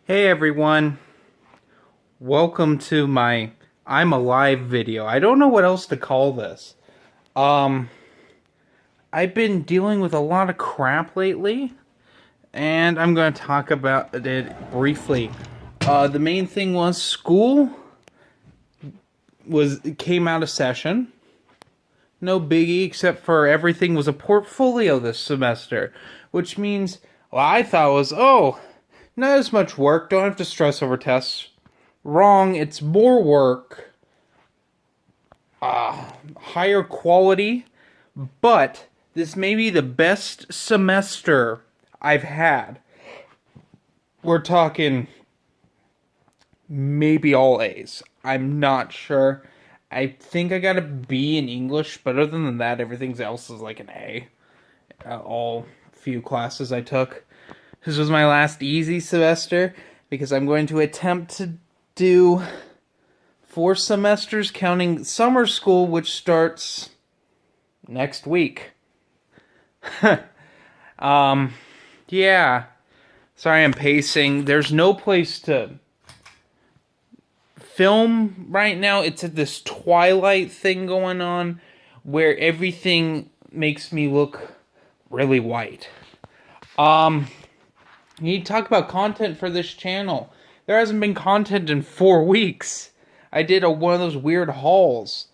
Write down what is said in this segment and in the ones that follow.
Hey everyone, welcome to my I'm Alive video. I don't know what else to call this. Um, I've been dealing with a lot of crap lately, and I'm going to talk about it briefly. The main thing was school came out of session. No biggie, except for everything was a portfolio this semester, which means, well, I thought was, not as much work, don't have to stress over tests. Wrong, it's more work, higher quality, but this may be the best semester I've had. We're talking maybe all A's. I'm not sure. I think I got a B in English, but other than that, everything else is like an A. All few classes I took. This was my last easy semester because I'm going to attempt to do 4 semesters counting summer school, which starts next week. Yeah. Sorry I'm pacing. There's no place to film right now. It's at this Twilight thing going on where everything makes me look really white. You need to talk about content for this channel. There hasn't been content in 4 weeks. I did one of those weird hauls.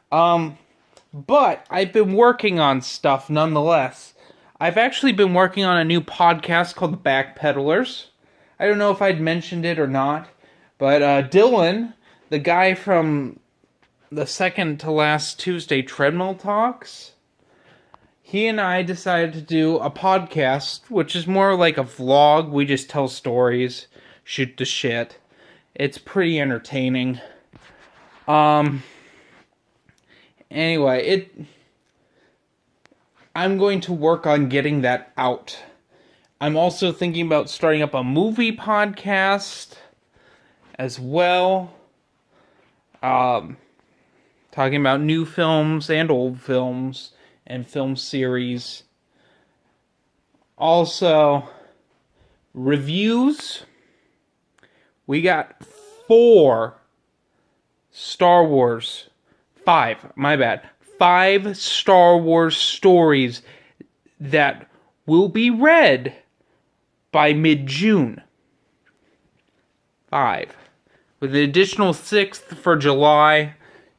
But I've been working on stuff nonetheless. I've actually been working on a new podcast called The Backpedalers. I don't know if I'd mentioned it or not, but Dylan, the guy from the second to last Tuesday Treadmill Talks, he and I decided to do a podcast, which is more like a vlog. We just tell stories, shoot the shit. It's pretty entertaining. Anyway, I'm going to work on getting that out. I'm also thinking about starting up a movie podcast as well. Talking about new films and old films and film series. Also, reviews. We got 5 Star Wars stories that will be read by mid-June. 5. With an additional 6th for July,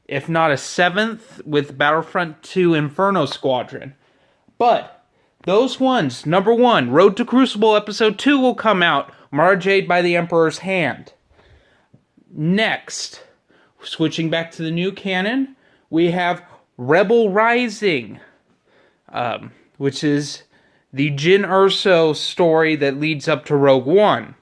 if not a 7th with Battlefront 2 Inferno Squadron. But those ones, number 1, Road to Crucible Episode 2 will come out, Mara Jade by the Emperor's Hand. Next, switching back to the new canon, we have Rebel Rising, which is the Jyn Erso story that leads up to Rogue One.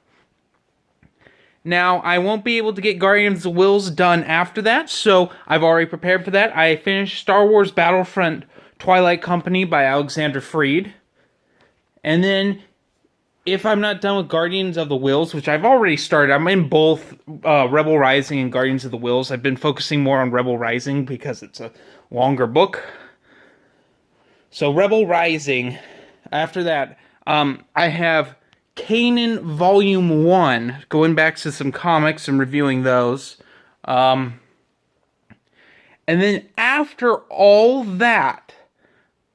Now, I won't be able to get Guardians of the Whills done after that, so I've already prepared for that. I finished Star Wars Battlefront Twilight Company by Alexander Freed. And then, if I'm not done with Guardians of the Whills, which I've already started, I'm in both Rebel Rising and Guardians of the Whills. I've been focusing more on Rebel Rising because it's a longer book. So, Rebel Rising. After that, I have Kanan Volume 1, going back to some comics and reviewing those. And then after all that,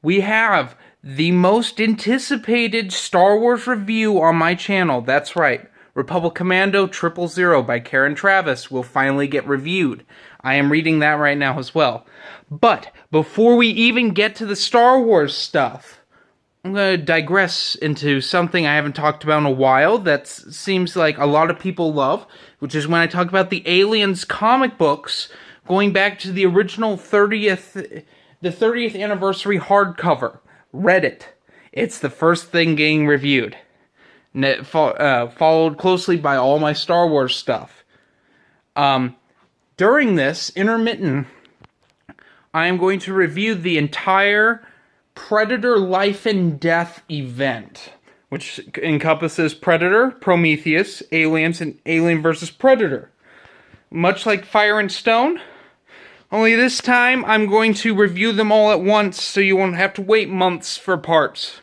we have the most anticipated Star Wars review on my channel. That's right. Republic Commando 000 by Karen Travis will finally get reviewed. I am reading that right now as well. But before we even get to the Star Wars stuff, I'm going to digress into something I haven't talked about in a while that seems like a lot of people love, which is when I talk about the Aliens comic books going back to the original 30th anniversary hardcover. Reddit. It's the first thing getting reviewed. Followed closely by all my Star Wars stuff. During this intermittent, I am going to review the entire Predator Life and Death event, which encompasses Predator, Prometheus, Aliens, and Alien vs. Predator. Much like Fire and Stone, only this time I'm going to review them all at once so you won't have to wait months for parts.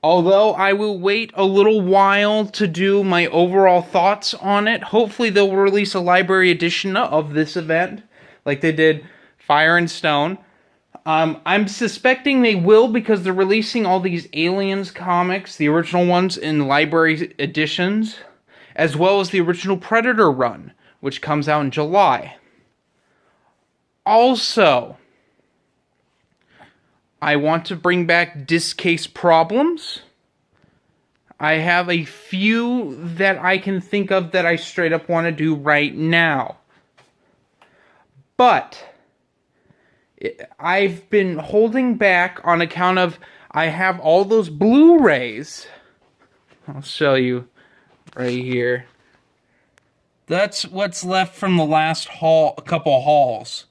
Although I will wait a little while to do my overall thoughts on it. Hopefully they'll release a library edition of this event, like they did Fire and Stone. I'm suspecting they will because they're releasing all these Aliens comics, the original ones, in library editions, as well as the original Predator run, which comes out in July. Also, I want to bring back disc case problems. I have a few that I can think of that I straight up want to do right now. But I've been holding back on account of I have all those Blu-rays. I'll show you right here. That's what's left from the last couple hauls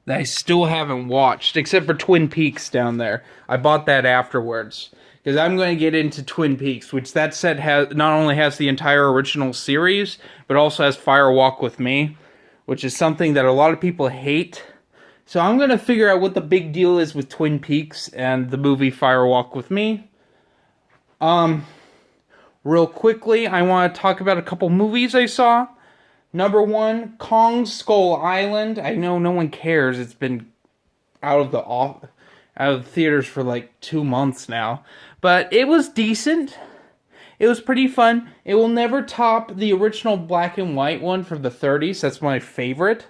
that I still haven't watched, except for Twin Peaks down there. I bought that afterwards, because I'm going to get into Twin Peaks, which that set not only has the entire original series, but also has Fire Walk with Me, which is something that a lot of people hate. So I'm going to figure out what the big deal is with Twin Peaks and the movie Fire Walk with Me. Real quickly, I want to talk about a couple movies I saw. Number 1, Kong Skull Island. I know no one cares. It's been out of theaters for like 2 months now. But it was decent. It was pretty fun. It will never top the original black and white one from the 30s. That's my favorite.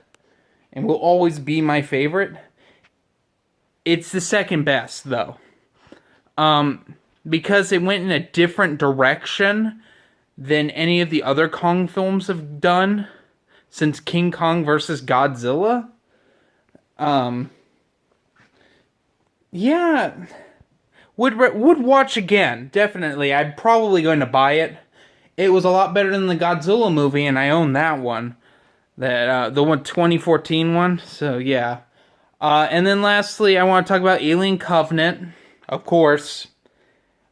And will always be my favorite. It's the second best, though. Because it went in a different direction than any of the other Kong films have done since King Kong vs. Godzilla. Yeah, would watch again, definitely. I'm probably going to buy it. It was a lot better than the Godzilla movie, and I own that one. The 2014 one, so yeah. And then lastly, I want to talk about Alien Covenant, of course.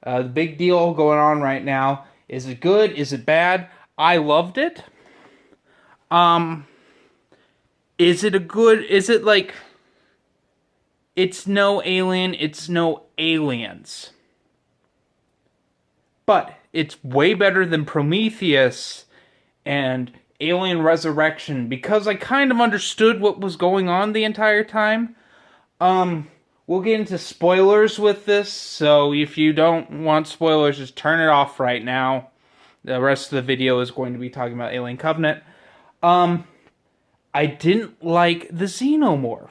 The big deal going on right now. Is it good? Is it bad? I loved it. Is it like, it's no Alien, it's no aliens. But it's way better than Prometheus and Alien Resurrection, because I kind of understood what was going on the entire time. We'll get into spoilers with this, so if you don't want spoilers, just turn it off right now. The rest of the video is going to be talking about Alien Covenant. I didn't like the Xenomorph.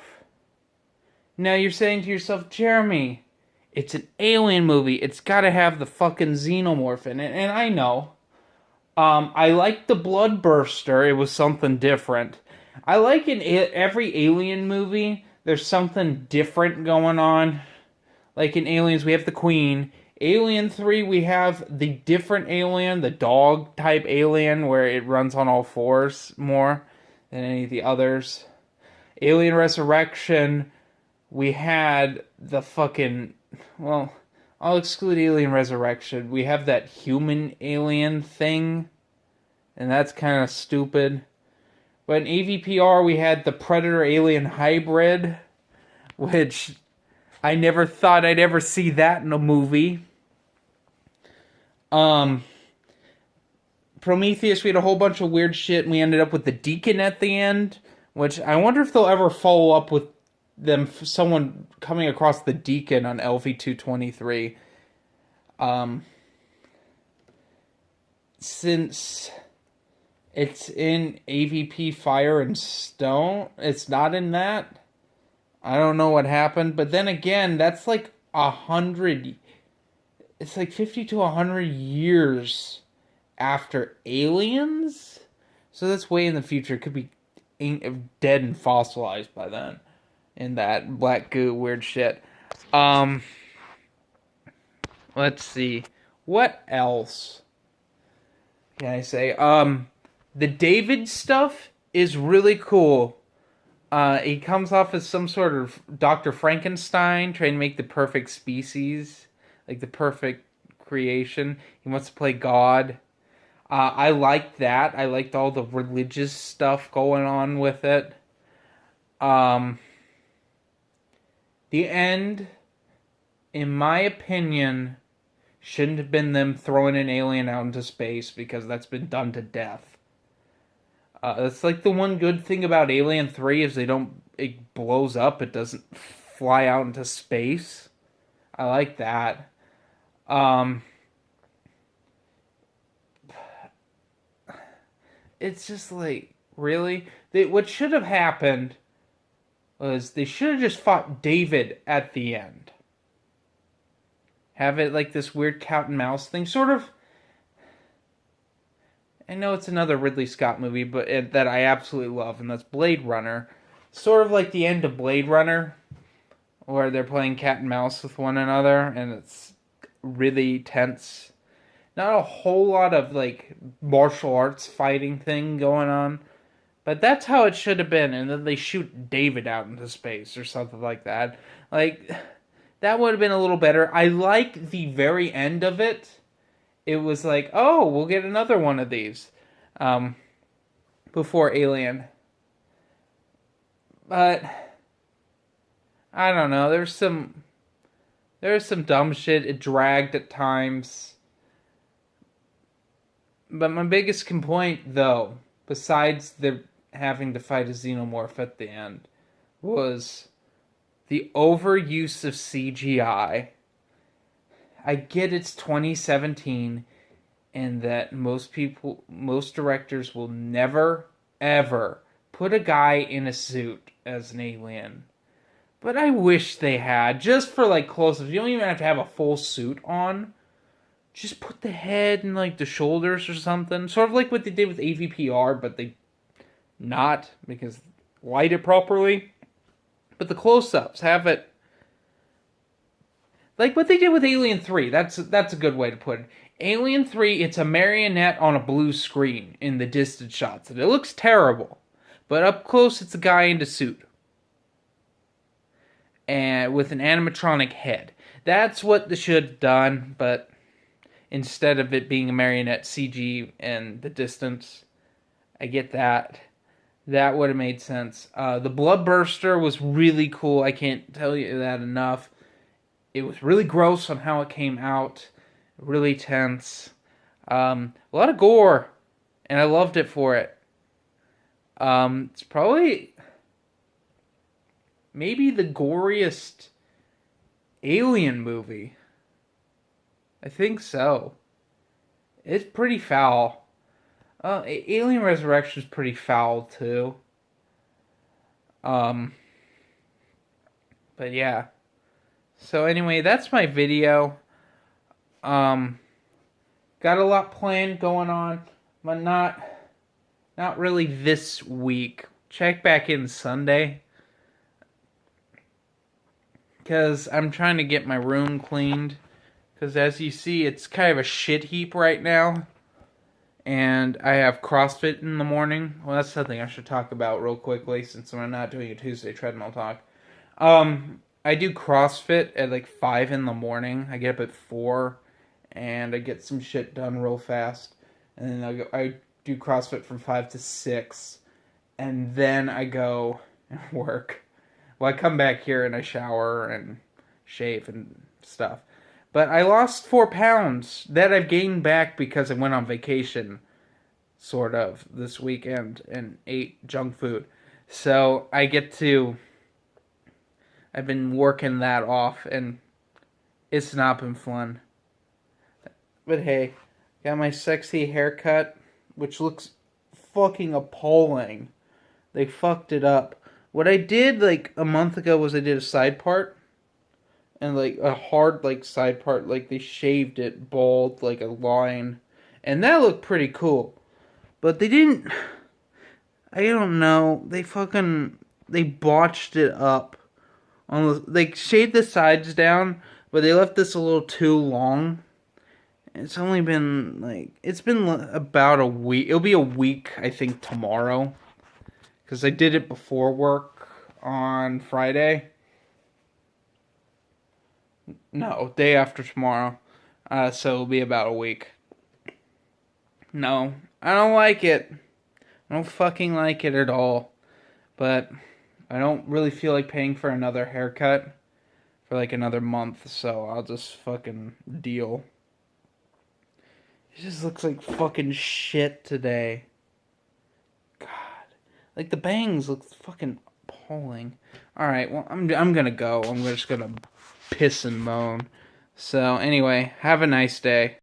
Now you're saying to yourself, Jeremy, it's an Alien movie. It's gotta have the fucking Xenomorph in it, and I know. I liked the Bloodburster. It was something different. I like in every Alien movie, there's something different going on. Like in Aliens, we have the Queen. Alien 3, we have the different alien, the dog-type alien, where it runs on all fours more than any of the others. Alien Resurrection, we had the fucking... Well, I'll exclude Alien Resurrection. We have that human alien thing, and that's kind of stupid. But in AVPR, we had the Predator-Alien hybrid, which I never thought I'd ever see that in a movie. Prometheus, we had a whole bunch of weird shit, and we ended up with the Deacon at the end, which I wonder if they'll ever follow up with someone coming across the Deacon on LV-223. Since it's in AVP Fire and Stone, it's not in that. I don't know what happened, but then again, that's like 100. It's like 50 to 100 years after Aliens, so that's way in the future. It could be dead and fossilized by then, in that black goo weird shit. Let's see, what else can I say? The David stuff is really cool. He comes off as some sort of Dr. Frankenstein trying to make the perfect species, like the perfect creation. He wants to play God. I liked that. I liked all the religious stuff going on with it. The end, in my opinion, Shouldn't have been them throwing an alien out into space, because that's been done to death. That's like the one good thing about Alien 3 is it blows up, it doesn't fly out into space. I like that. Um, it's just like, really? What should have happened was they should have just fought David at the end. Have it like this weird cat and mouse thing, sort of. I know it's another Ridley Scott movie, but that I absolutely love, and that's Blade Runner. Sort of like the end of Blade Runner, where they're playing cat and mouse with one another, and it's really tense. Not a whole lot of like martial arts fighting thing going on, but that's how it should have been. And then they shoot David out into space or something like that. Like, that would have been a little better. I like the very end of it. It was like, oh, we'll get another one of these before Alien. But I don't know. There's some dumb shit. It dragged at times. But my biggest complaint, though, besides the having to fight a xenomorph at the end, was the overuse of CGI. I get it's 2017 and that most directors will never, ever put a guy in a suit as an alien. But I wish they had, just for like close-ups. You don't even have to have a full suit on. Just put the head and like the shoulders or something. Sort of like what they did with AVPR, but they not, because light it properly. But the close-ups, have it like what they did with Alien 3. That's a good way to put it. Alien 3, it's a marionette on a blue screen in the distant shots, and it looks terrible. But up close, it's a guy in a suit. And with an animatronic head. That's what they should have done, but instead of it being a marionette CG in the distance, I get that. That would have made sense. The Bloodburster was really cool. I can't tell you that enough. It was really gross on how it came out. Really tense. A lot of gore. And I loved it for it. It's probably maybe the goriest Alien movie. I think so. It's pretty foul. Alien Resurrection is pretty foul too. But yeah. So anyway, that's my video. Got a lot planned going on, but not really this week. Check back in Sunday. Because I'm trying to get my room cleaned. Because as you see, it's kind of a shit heap right now. And I have CrossFit in the morning. Well, that's something I should talk about real quickly, since I'm not doing a Tuesday treadmill talk. I do CrossFit at like 5 in the morning. I get up at 4, and I get some shit done real fast. And then I do CrossFit from 5 to 6, and then I go and work. Well, I come back here and I shower and shave and stuff. But I lost 4 pounds that I've gained back because I went on vacation, sort of, this weekend and ate junk food. So I've been working that off, and it's not been fun. But hey, got my sexy haircut, which looks fucking appalling. They fucked it up. What I did like a month ago was I did a side part. And like a hard like side part, like they shaved it bald like a line. And that looked pretty cool. But they didn't, I don't know, they botched it up. They shaved the sides down, but they left this a little too long. It's only been it's been about a week. It'll be a week, I think, tomorrow. Because I did it before work on Friday. No, day after tomorrow. So it'll be about a week. No, I don't like it. I don't fucking like it at all. But I don't really feel like paying for another haircut for like another month, so I'll just fucking deal. It just looks like fucking shit today. God. Like, the bangs look fucking appalling. Alright, well, I'm gonna go. I'm just gonna piss and moan. So, anyway, have a nice day.